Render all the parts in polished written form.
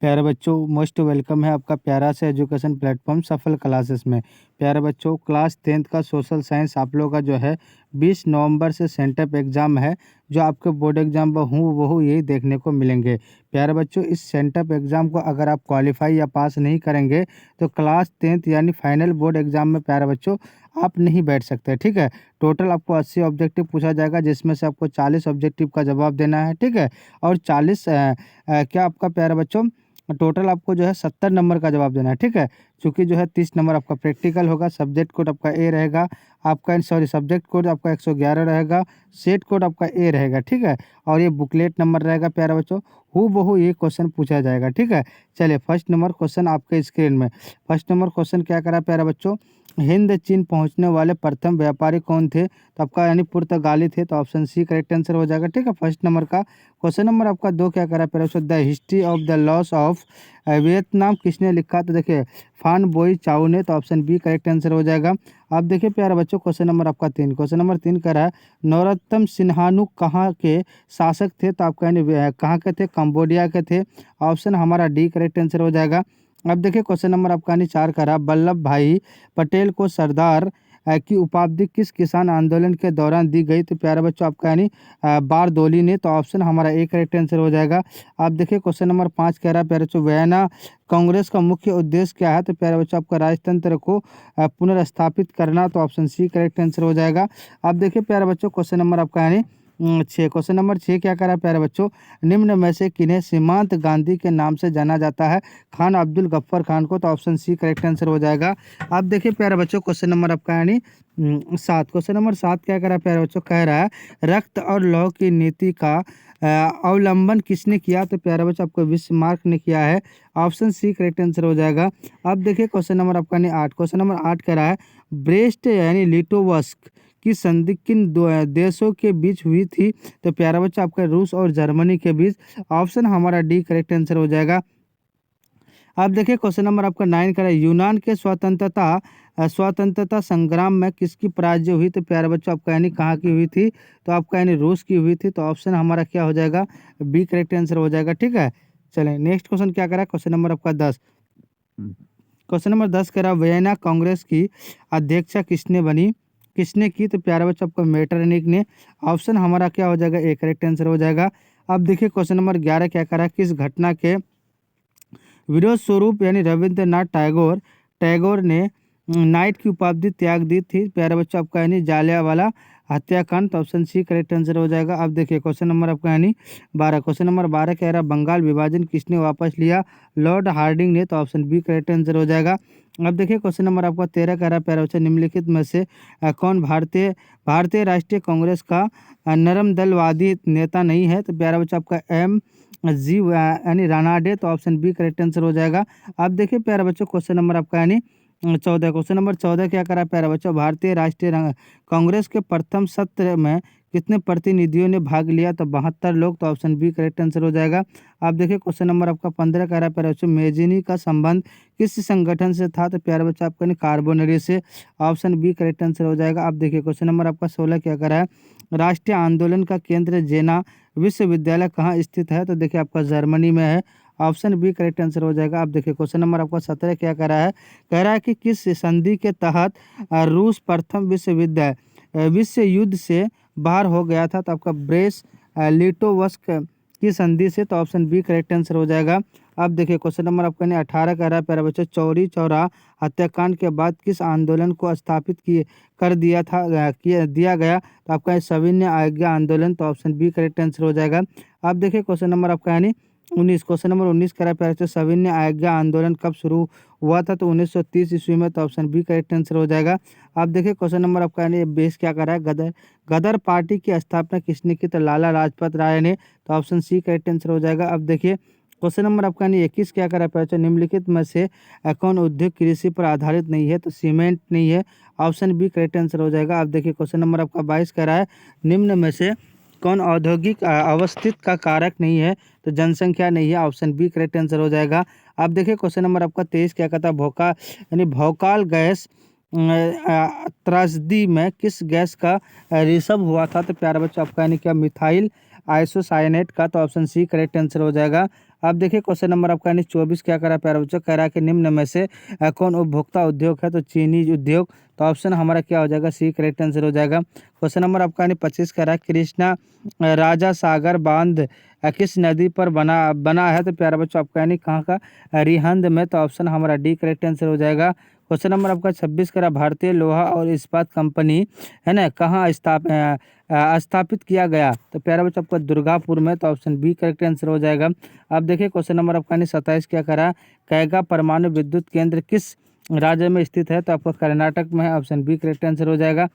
प्यारे बच्चों, most welcome है आपका प्यारा सा एजुकेशन प्लेटफॉर्म सफल क्लासेस में। प्यारे बच्चों, क्लास 10th का सोशल साइंस आप लोगों का जो है 20 नवंबर से सेंटअप एग्ज़ाम है, जो आपके बोर्ड एग्ज़ाम पर हूबहू यही देखने को मिलेंगे। प्यारे बच्चों, इस सेंटअप एग्ज़ाम को अगर आप क्वालिफाई या पास नहीं करेंगे तो क्लास 10th यानी फाइनल बोर्ड एग्ज़ाम में प्यारे बच्चों आप नहीं बैठ सकते। ठीक है। टोटल आपको 80 ऑब्जेक्टिव पूछा जाएगा, जिसमें से आपको 40 ऑब्जेक्टिव का जवाब देना है। ठीक है। और 40 क्या आपका प्यारे बच्चों टोटल आपको जो है 70 नंबर का जवाब देना है। ठीक है। चूँकि जो है 30 नंबर आपका प्रैक्टिकल होगा, सब्जेक्ट कोड आपका ए रहेगा, आपका सब्जेक्ट कोड आपका 111 रहेगा, सेट कोड आपका ए रहेगा। ठीक है। और ये बुकलेट नंबर रहेगा प्यारे बच्चों, हूबहू ये क्वेश्चन पूछा जाएगा। ठीक है। चलिए, फर्स्ट नंबर क्वेश्चन आपके स्क्रीन में। फर्स्ट नंबर क्वेश्चन क्या करा प्यारे बच्चों, हिंद चीन पहुंचने वाले प्रथम व्यापारी कौन थे? तो आपका यानी पुर्तगाली थे, तो ऑप्शन सी करेक्ट आंसर हो जाएगा। ठीक है। फर्स्ट नंबर का क्वेश्चन नंबर आपका 2 क्या करा प्यारे बच्चों, the history of the loss of Vietnam किसने लिखा? तो देखिए फान बोई चाउ ने, तो ऑप्शन बी करेक्ट आंसर हो जाएगा। अब देखिए प्यारे बच्चों, क्वेश्चन नंबर आपका 3, क्वेश्चन नंबर 3 कह रहा है नरोत्तम सिन्हानु कहाँ के शासक थे? तो आपका यानी कहाँ के थे? कंबोडिया के थे। ऑप्शन हमारा डी करेक्ट आंसर हो जाएगा। अब देखिए क्वेश्चन नंबर आपका यानी 4 कह रहा है वल्लभ भाई पटेल को सरदार की उपाधि किस किसान आंदोलन के दौरान दी गई? तो प्यारे बच्चों आपका यानी बारदोली ने, तो ऑप्शन हमारा ए करेक्ट आंसर हो जाएगा। आप देखिए क्वेश्चन नंबर 5 कह रहा है प्यारे बच्चों वियना कांग्रेस का मुख्य उद्देश्य क्या है? तो प्यारे बच्चों आपका राजतंत्र को पुनर्स्थापित करना, तो ऑप्शन सी करेक्ट आंसर हो जाएगा। आप देखिए प्यारे बच्चों क्वेश्चन नंबर आपका यानी 6, क्वेश्चन नंबर 6 क्या करा प्यारे बच्चों, निम्न में से किन्हें सीमांत गांधी के नाम से जाना जाता है? खान अब्दुल गफ्फार खान को, तो ऑप्शन सी करेक्ट आंसर हो जाएगा। आप देखिए प्यारे बच्चों क्वेश्चन नंबर आपका यानी 7, क्वेश्चन नंबर 7 क्या करा प्यारे बच्चों, कह रहा है रक्त और लौह की नीति का अवलंबन किसने किया? तो प्यारे बच्चों आपको बिस्मार्क ने किया है। ऑप्शन सी करेक्ट आंसर हो जाएगा। अब देखिए क्वेश्चन नंबर आपका यानी 8, क्वेश्चन नंबर 8 कह रहा है ब्रेस्ट यानी लिटोवस्क की संधि किन देशों के बीच हुई थी? तो प्यारा बच्चा आपका रूस और जर्मनी के बीच। ऑप्शन हमारा डी करेक्ट आंसर हो जाएगा। अब देखिए क्वेश्चन नंबर आपका 9 का है यूनान के स्वतंत्रता संग्राम में किसकी पराजय हुई? तो प्यारे बच्चों आपका यानी कहाँ की हुई थी? तो आपका यानी रूस की हुई थी। तो ऑप्शन हमारा क्या हो जाएगा? बी करेक्ट आंसर हो जाएगा। ठीक है। चलें नेक्स्ट क्वेश्चन क्या करा, क्वेश्चन नंबर आपका 10, क्वेश्चन नंबर 10 कह रहा वियना कांग्रेस की अध्यक्षा किसने बनी, किसने की? तो प्यारे बच्चों आपको मेटरनिक ने। ऑप्शन हमारा क्या हो जाएगा? ए करेक्ट आंसर हो जाएगा। अब देखिए क्वेश्चन नंबर 11 क्या करा, किस घटना के विरोध स्वरूप यानी रविंद्रनाथ टैगोर टैगोर ने नाइट की उपाधि त्याग दी थी? प्यारे बच्चों आपका यानी जालियांवाला हत्याकांड, तो ऑप्शन सी करेक्ट आंसर हो जाएगा। अब देखिए क्वेश्चन नंबर आपका यानी 12, क्वेश्चन नंबर 12 कह रहा बंगाल विभाजन किसने वापस लिया? लॉर्ड हार्डिंग ने, तो ऑप्शन बी करेक्ट आंसर हो जाएगा। अब देखिए क्वेश्चन नंबर आपका 13 कह रहा प्यारे बच्चों निम्नलिखित में से कौन भारतीय भारतीय राष्ट्रीय कांग्रेस का नरम दलवादी नेता नहीं है? तो प्यारा बच्चों आपका एम जी यानी रानाडे, तो ऑप्शन बी करेक्ट आंसर हो जाएगा। अब देखिए प्यारे बच्चों क्वेश्चन नंबर आपका यानी 14, क्वेश्चन नंबर 14 क्या करा प्यारे बच्चों, भारतीय राष्ट्रीय कांग्रेस के प्रथम सत्र में कितने प्रतिनिधियों ने भाग लिया? तो 72 लोग, तो ऑप्शन बी करेक्ट आंसर हो जाएगा। अब देखिए क्वेश्चन नंबर आपका 15 कह रहा है प्यारे बच्चों मेजिनी का संबंध किस संगठन से था? तो प्यारे बच्चों आपका कार्बोनरी से। ऑप्शन बी करेक्ट आंसर हो जाएगा। अब देखिए क्वेश्चन नंबर आपका 16 क्या कह रहा है राष्ट्रीय आंदोलन का केंद्र जेना विश्वविद्यालय कहाँ स्थित है? तो देखिए आपका जर्मनी में है। ऑप्शन बी करेक्ट आंसर हो जाएगा। अब देखिए क्वेश्चन नंबर आपका 17 क्या कह रहा है, कह रहा है कि किस संधि के तहत रूस प्रथम विश्व युद्ध से बाहर हो गया था? तो आपका ब्रेस लिटोवस्क की संधि से, तो ऑप्शन बी करेक्ट आंसर हो जाएगा। अब देखिए क्वेश्चन नंबर आपका 18 कह रहा है प्यारे बच्चों चौरी चौरा हत्याकांड के बाद किस आंदोलन को स्थापित किए कर दिया था दिया गया? तो आपका सविनय आज्ञा आंदोलन, तो ऑप्शन बी करेक्ट आंसर हो जाएगा। अब देखिए क्वेश्चन नंबर आपका यानी 19, क्वेश्चन नंबर 19 कह रहा है प्यारे बच्चों सविनय आज्ञा आंदोलन कब शुरू हुआ था? तो 1930 ईस्वी में, तो ऑप्शन बी करेक्ट आंसर हो जाएगा। आप देखिए क्वेश्चन नंबर आपका यानी 20 क्या कर रहा है गदर गदर पार्टी की स्थापना किसने की? तो लाला लाजपत राय ने, तो ऑप्शन सी करेक्ट आंसर हो जाएगा। अब देखिए क्वेश्चन नंबर आपका यानी 21 क्या कर रहा है निम्नलिखित में से कौन उद्योग कृषि पर आधारित नहीं है? तो सीमेंट नहीं है। ऑप्शन बी करेक्ट आंसर हो जाएगा। अब देखिए क्वेश्चन नंबर आपका 22 कह रहा है निम्न में से कौन औद्योगिक अवस्थित का कारक नहीं है? तो जनसंख्या नहीं है। ऑप्शन बी करेक्ट आंसर हो जाएगा। अब देखिए क्वेश्चन नंबर आपका 23 क्या कहता है भोकाल गैस त्रासदी में किस गैस का रिसर्व हुआ था? तो प्यारे बच्चों आपका यानी क्या मिथाइल आइसोसाइनेट का, तो ऑप्शन सी करेक्ट आंसर हो जाएगा। अब देखिए क्वेश्चन नंबर आपका यानी 24 क्या करा प्यारे बच्चों, कह रहा है कि निम्न में से कौन उपभोक्ता उद्योग है, तो चीनी उद्योग, तो ऑप्शन हमारा क्या हो जाएगा, सी करेक्ट आंसर हो जाएगा। क्वेश्चन नंबर आपका यानी 25 कह रहा है कृष्णा राजा सागर बांध किस नदी पर बना बना है, तो प्यारे बच्चों आपका यानी कहाँ का, रिहंद में, तो ऑप्शन हमारा डी करेक्ट आंसर हो जाएगा। क्वेश्चन नंबर आपका 26 करा भारतीय लोहा और इस्पात कंपनी है ना कहाँ स्थापित किया गया, तो प्यारा बच्चों आपका दुर्गापुर में, तो ऑप्शन बी करेक्ट आंसर हो जाएगा। अब देखिए क्वेश्चन नंबर आपका यानी 27 क्या करा, कैगा परमाणु विद्युत केंद्र किस राज्य में स्थित है, तो आपका कर्नाटक में है, ऑप्शन बी करेक्ट आंसर हो जाएगा।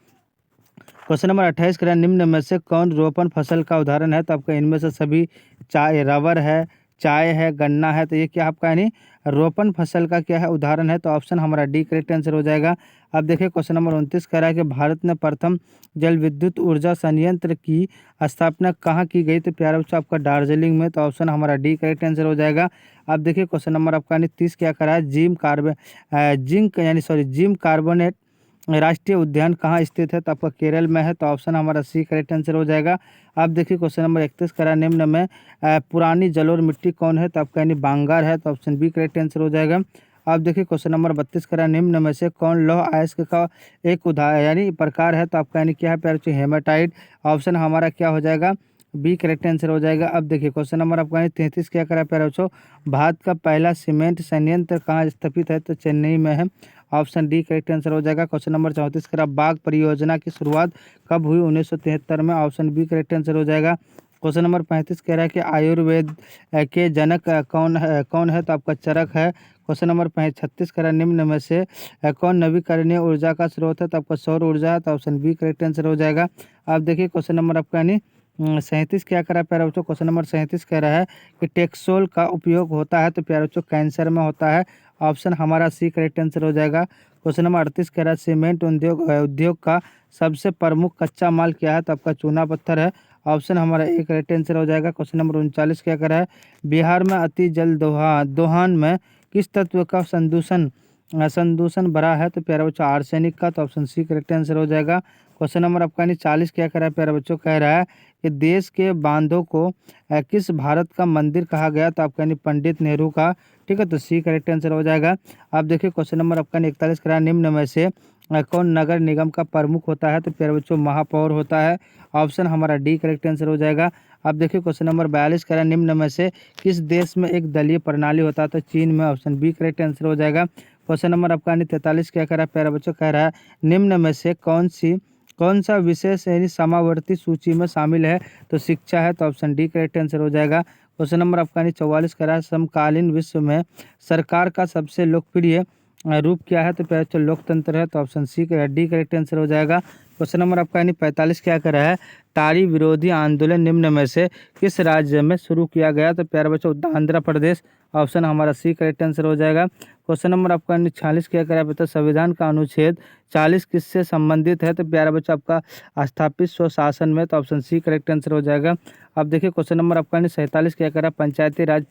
क्वेश्चन नंबर 28 करा निम्न में से कौन रोपण फसल का उदाहरण है, तो आपका इनमें से सभी चाय रबर है, चाय है, गन्ना है, तो ये क्या आपका यानी रोपण फसल का क्या है उदाहरण है, तो ऑप्शन हमारा डी करेक्ट आंसर हो जाएगा। अब देखिए क्वेश्चन नंबर 29 कह रहा है कि भारत ने प्रथम जल विद्युत ऊर्जा संयंत्र की स्थापना कहाँ की गई, तो प्यारा बच्चों आपका दार्जिलिंग में, तो ऑप्शन हमारा डी करेक्ट आंसर हो जाएगा। अब देखिए क्वेश्चन नंबर आपका यानी 30 क्या करा है, जिम कार्बोनेट राष्ट्रीय उद्यान कहाँ स्थित है, तो आपका केरल में है, तो ऑप्शन हमारा सी करेक्ट आंसर हो जाएगा। अब देखिए क्वेश्चन नंबर 31 करा निम्न में पुरानी जलोढ़ मिट्टी कौन है, तो आपका यानी बांगार है, तो ऑप्शन बी करेक्ट आंसर हो जाएगा। अब देखिए क्वेश्चन नंबर 32 करा निम्न में से कौन लौह अयस्क का एक उदाहरण यानी प्रकार है, तो आपका यानी क्या है प्यारे बच्चों, हेमाटाइट, ऑप्शन हमारा क्या हो जाएगा, बी करेक्ट आंसर हो जाएगा। अब देखिए क्वेश्चन नंबर आपका यानी 33 क्या करा प्यारे बच्चों, भारत का पहला सीमेंट संयंत्र कहाँ स्थापित है, तो चेन्नई में है, ऑप्शन डी करेक्ट आंसर हो जाएगा। क्वेश्चन नंबर 34 करा बाघ परियोजना की शुरुआत कब हुई, 1973 में, ऑप्शन बी करेक्ट आंसर हो जाएगा। क्वेश्चन नंबर 35 कह रहा है कि आयुर्वेद के जनक कौन है, तो आपका चरक है। क्वेश्चन नंबर 36 कह रहा है निम्न में से कौन नवीकरणीय ऊर्जा का स्रोत है, तो आपका सौर ऊर्जा है, तो ऑप्शन बी करेक्ट आंसर हो जाएगा। अब देखिए क्वेश्चन नंबर आपका यानी 37 क्या कह रहा है प्यारे बच्चों, क्वेश्चन नंबर 37 कह रहा है कि टेक्सोल का उपयोग होता है, तो प्यारे बच्चों कैंसर में होता है, ऑप्शन हमारा सी करेक्ट आंसर हो जाएगा। क्वेश्चन नंबर 38 कह रहा है सीमेंट उद्योग का सबसे प्रमुख कच्चा माल क्या है, तो आपका चूना पत्थर है, ऑप्शन हमारा ए करेक्ट आंसर हो जाएगा। क्वेश्चन नंबर 39 क्या कह रहा है बिहार में अति जल दोहन में किस तत्व का संदूषण बढ़ा है, तो प्यारे बच्चों आर्सेनिक का, तो ऑप्शन सी करेक्ट आंसर हो जाएगा। क्वेश्चन नंबर आपका यानी 40 क्या कह रहा है प्यारे बच्चों, कह रहा है कि देश के बांधों को किस भारत का मंदिर कहा गया, तो आपका यानी पंडित नेहरू का, ठीक है, तो सी करेक्ट आंसर हो जाएगा। आप देखिए क्वेश्चन नंबर आपका 41 कह रहा है निम्न में से कौन नगर निगम का प्रमुख होता है, तो प्यारे बच्चों महापौर होता है, ऑप्शन हमारा डी करेक्ट आंसर हो जाएगा। अब देखिए क्वेश्चन नंबर 42 कह रहा है निम्न में से किस देश में एक दलीय प्रणाली होता है, तो चीन में, ऑप्शन बी करेक्ट आंसर हो जाएगा। क्वेश्चन नंबर आपका यानी 43 क्या कह रहा है प्यारे बच्चों, कह रहा है निम्न में से कौन सा विशेष यानी समावर्ती सूची में शामिल है, तो शिक्षा है, तो ऑप्शन डी करेक्ट आंसर हो जाएगा। क्वेश्चन नंबर आपका यानी 44 कह रहा है समकालीन विश्व में सरकार का सबसे लोकप्रिय रूप क्या है, तो प्यारे बच्चों लोकतंत्र है, तो option C D correct answer हो जाएगा। क्वेश्चन नंबर आपका यानी 45 क्या कर रहा है ताड़ी विरोधी आंदोलन निम्न में से किस राज्य में शुरू किया गया, तो प्यारे बच्चों आंध्र प्रदेश, ऑप्शन हमारा सी करेक्ट आंसर हो जाएगा। क्वेश्चन नंबर आपका 46 क्या करा बता संविधान का अनुच्छेद 40 किससे संबंधित है, तो प्यारा बच्चा आपका स्थापित स्वशासन में, तो ऑप्शन सी करेक्ट आंसर हो जाएगा। अब देखिए क्वेश्चन नंबर आपका 47 क्या करा पंचायती राज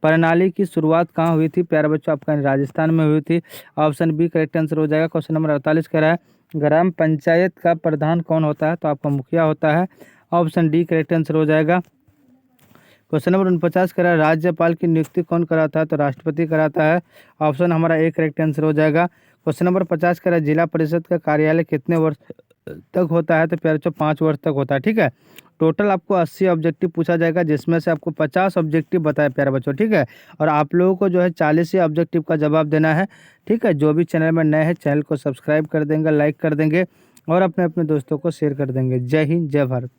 प्रणाली की शुरुआत कहाँ हुई थी, प्यारा बच्चों आपका राजस्थान में हुई थी, ऑप्शन बी करेक्ट आंसर हो जाएगा। क्वेश्चन नंबर 48 कह रहा है ग्राम पंचायत का प्रधान कौन होता है, तो आपका मुखिया होता है, ऑप्शन डी करेक्ट आंसर हो जाएगा। क्वेश्चन नंबर 49 करा राज्यपाल की नियुक्ति कौन कराता है, तो राष्ट्रपति कराता है, ऑप्शन हमारा एक करेक्ट आंसर हो जाएगा। क्वेश्चन नंबर 50 करा जिला परिषद का कार्यालय कितने वर्ष तक होता है, तो प्यारे बच्चों 5 वर्ष तक होता है, ठीक है। टोटल आपको 80 ऑब्जेक्टिव पूछा जाएगा जिसमें से आपको 50 ऑब्जेक्टिव बताए प्यारे बच्चों, ठीक है। और आप लोगों को जो है 40 ही ऑब्जेक्टिव का जवाब देना है, ठीक है। जो भी चैनल में नए हैं चैनल को सब्सक्राइब कर देंगे, लाइक कर देंगे और अपने अपने दोस्तों को शेयर कर देंगे। जय हिंद, जय भारत।